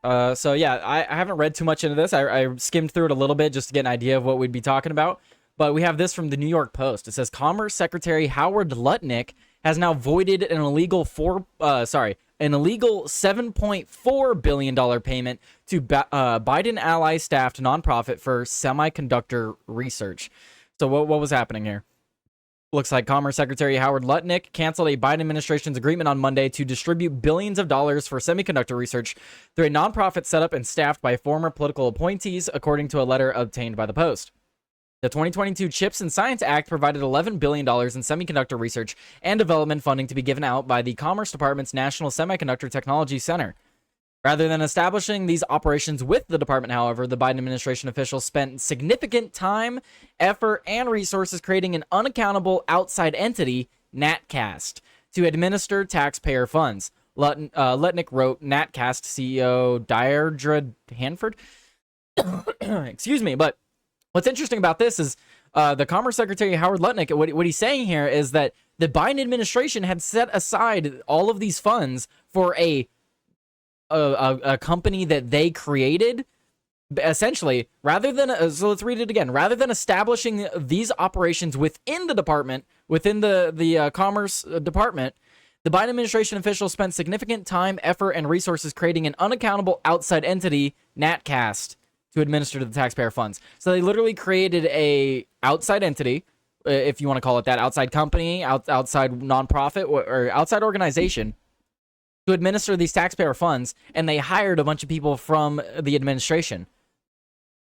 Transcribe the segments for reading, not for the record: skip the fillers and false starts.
So yeah, I haven't read too much into this. I skimmed through it a little bit just to get an idea of what we'd be talking about. But we have this from the New York Post. It says Commerce Secretary Howard Lutnick has now voided an illegal $7.4 billion payment to Biden ally staffed nonprofit for semiconductor research. So what was happening here? Looks like Commerce Secretary Howard Lutnick canceled a Biden administration's agreement on Monday to distribute billions of dollars for semiconductor research through a nonprofit set up and staffed by former political appointees, according to a letter obtained by the Post. The 2022 CHIPS and Science Act provided $11 billion in semiconductor research and development funding to be given out by the Commerce Department's National Semiconductor Technology Center. Rather than establishing these operations with the department, however, the Biden administration officials spent significant time, effort, and resources creating an unaccountable outside entity, NatCast, to administer taxpayer funds. Lutnick wrote NatCast CEO Deirdre Hanford. Excuse me, but what's interesting about this is the Commerce Secretary Howard Lutnick, what he's saying here is that the Biden administration had set aside all of these funds for a company that they created, essentially, rather than so let's read it again. Rather than establishing these operations within the department, within the Commerce Department, the Biden administration officials spent significant time, effort, and resources creating an unaccountable outside entity, NatCast, to administer the taxpayer funds. So they literally created a outside entity, if you want to call it that, outside company, outside nonprofit, or outside organization, to administer these taxpayer funds, and they hired a bunch of people from the administration.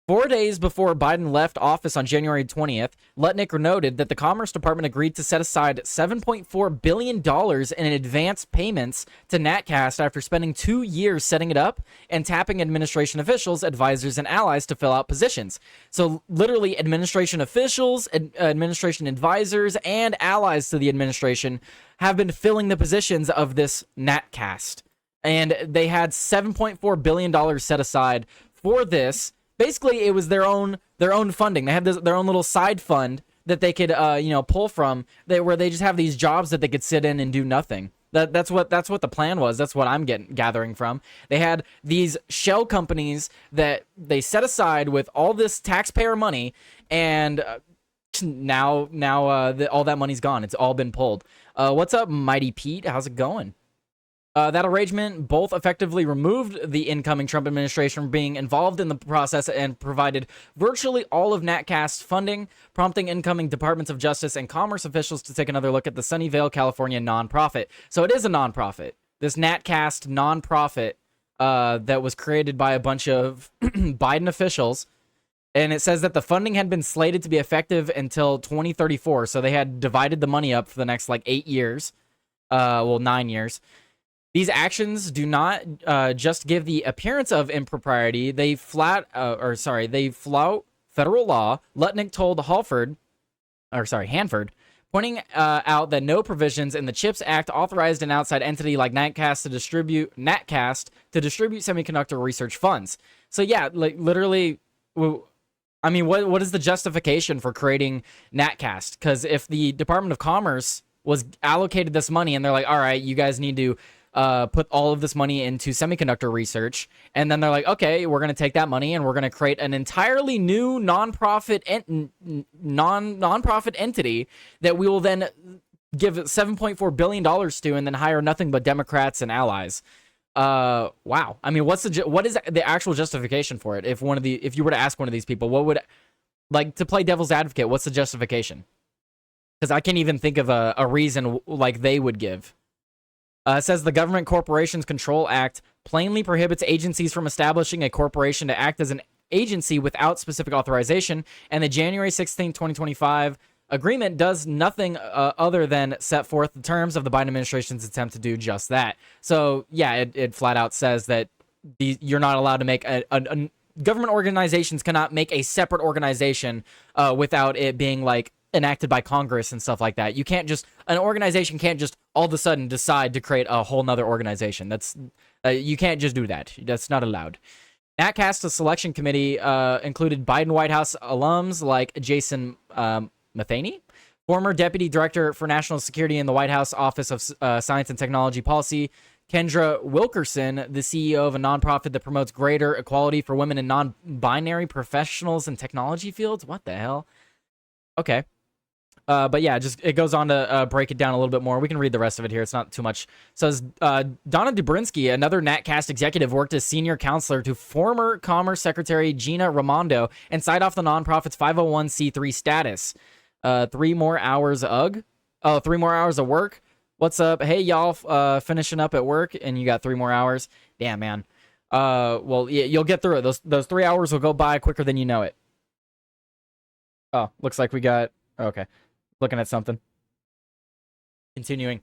4 days before Biden left office on January 20th, Lutnick noted that the Commerce Department agreed to set aside $7.4 billion in advance payments to NatCast after spending 2 years setting it up and tapping administration officials, advisors, and allies to fill out positions. So literally, administration officials, administration advisors, and allies to the administration have been filling the positions of this NatCast. And they had $7.4 billion set aside for this. Basically, it was their own funding. They had their own little side fund that they could pull from, where they just have these jobs that they could sit in and do nothing. That's what the plan was. That's what I'm gathering from. They had these shell companies that they set aside with all this taxpayer money, and now all that money's gone. It's all been pulled. What's up, Mighty Pete? How's it going? That arrangement both effectively removed the incoming Trump administration from being involved in the process and provided virtually all of NatCast's funding, prompting incoming Departments of Justice and Commerce officials to take another look at the Sunnyvale, California nonprofit. So it is a nonprofit. This NatCast nonprofit that was created by a bunch of Biden officials. And it says that the funding had been slated to be effective until 2034. So they had divided the money up for the next 8 years. 9 years. These actions do not just give the appearance of impropriety. They flout federal law. Lutnick told Hanford, pointing out that no provisions in the CHIPS Act authorized an outside entity like NatCast to distribute semiconductor research funds. So yeah, literally, I mean, what is the justification for creating NatCast? Because if the Department of Commerce was allocated this money and they're like, all right, you guys need to put all of this money into semiconductor research, and then they're like, okay, we're going to take that money and we're going to create an entirely new nonprofit entity that we will then give $7.4 billion to, and then hire nothing but Democrats and allies. Wow. I mean, what is the actual justification for it? If you were to ask one of these people, what would, to play devil's advocate, what's the justification? Because I can't even think of a reason they would give. It says the Government Corporations Control Act plainly prohibits agencies from establishing a corporation to act as an agency without specific authorization, and the January 16, 2025 agreement does nothing other than set forth the terms of the Biden administration's attempt to do just that. So, yeah, it flat out says that you're not allowed to make government organizations cannot make a separate organization without it being enacted by Congress and stuff like that. An organization can't just all of a sudden decide to create a whole nother organization. That's you can't just do that. That's not allowed. NatCast's selection committee included Biden White House alums like Jason Matheny, former deputy director for national security in the White House Office of Science and Technology Policy, Kendra Wilkerson, the CEO of a nonprofit that promotes greater equality for women in non-binary professionals and technology fields. What the hell? Okay. But yeah, just it goes on to break it down a little bit more. We can read the rest of it here. It's not too much. It says Donna Dubrinsky, another NatCast executive, worked as senior counselor to former Commerce Secretary Gina Raimondo and signed off the nonprofit's 501c3 status. 3 more hours of 3 more hours of work. What's up? Hey, y'all, finishing up at work, and you got 3 more hours. Damn, man. Well, yeah, you'll get through it. Those 3 hours will go by quicker than you know it. Oh, looks like we got... Okay. Looking at something. Continuing.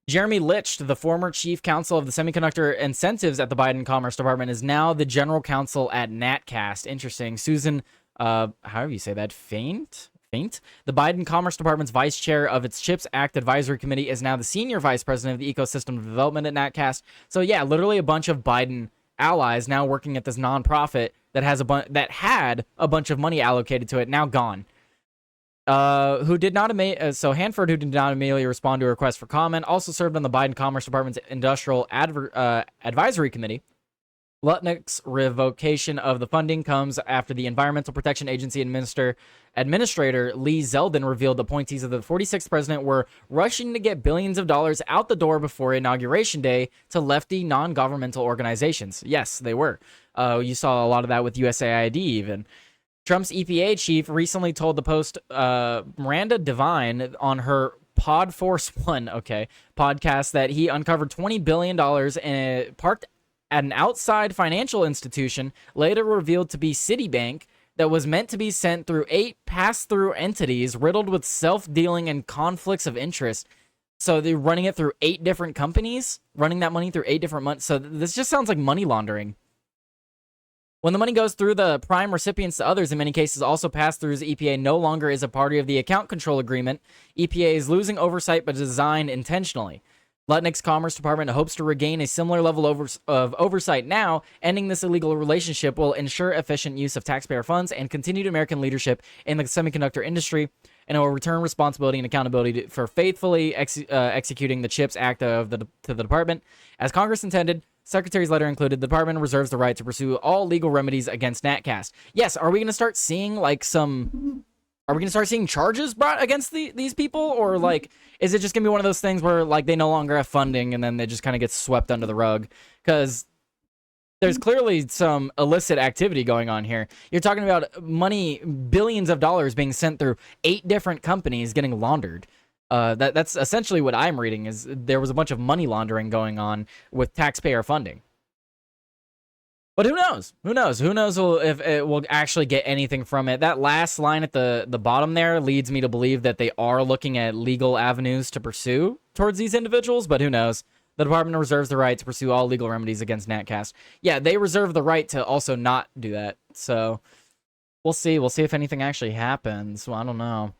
Jeremy Licht, the former chief counsel of the semiconductor incentives at the Biden Commerce Department, is now the general counsel at NatCast. Interesting. Susan, however you say that, Faint? The Biden Commerce Department's vice chair of its CHIPS Act Advisory Committee is now the senior vice president of the ecosystem development at NatCast. So yeah, literally a bunch of Biden allies now working at this nonprofit that has had a bunch of money allocated to it, now gone. Who did not so Hanford, who did not immediately respond to a request for comment, also served on the Biden Commerce Department's Industrial Advisory Committee. Lutnick's revocation of the funding comes after the Environmental Protection Agency Administrator Lee Zeldin revealed appointees of the 46th president were rushing to get billions of dollars out the door before Inauguration Day to lefty non-governmental organizations. Yes, they were. You saw a lot of that with USAID even. Trump's EPA chief recently told the Post Miranda Devine on her Pod Force One podcast that he uncovered $20 billion parked at an outside financial institution, later revealed to be Citibank, that was meant to be sent through 8 pass-through entities riddled with self-dealing and conflicts of interest. So they're running it through 8 different companies, running that money through 8 different months. So this just sounds like money laundering. When the money goes through the prime recipients to others, in many cases also pass-throughs, EPA no longer is a party of the account control agreement. EPA is losing oversight but designed intentionally. Lutnick's Commerce Department hopes to regain a similar level of oversight now. Ending this illegal relationship will ensure efficient use of taxpayer funds and continued American leadership in the semiconductor industry, and it will return responsibility and accountability for faithfully executing the CHIPS Act to the department. As Congress intended, Secretary's letter included, the department reserves the right to pursue all legal remedies against NatCast. Yes, are we going to start seeing, like, are we going to start seeing charges brought against these people? Or, like, is it just going to be one of those things where, like, they no longer have funding and then they just kind of get swept under the rug? Because there's clearly some illicit activity going on here. You're talking about money, billions of dollars being sent through 8 different companies getting laundered. That's essentially what I'm reading, is there was a bunch of money laundering going on with taxpayer funding. But who knows? Who knows? Who knows if it will actually get anything from it? That last line at the bottom there leads me to believe that they are looking at legal avenues to pursue towards these individuals, but who knows? The department reserves the right to pursue all legal remedies against NatCast. Yeah, they reserve the right to also not do that. So we'll see. We'll see if anything actually happens. Well, I don't know.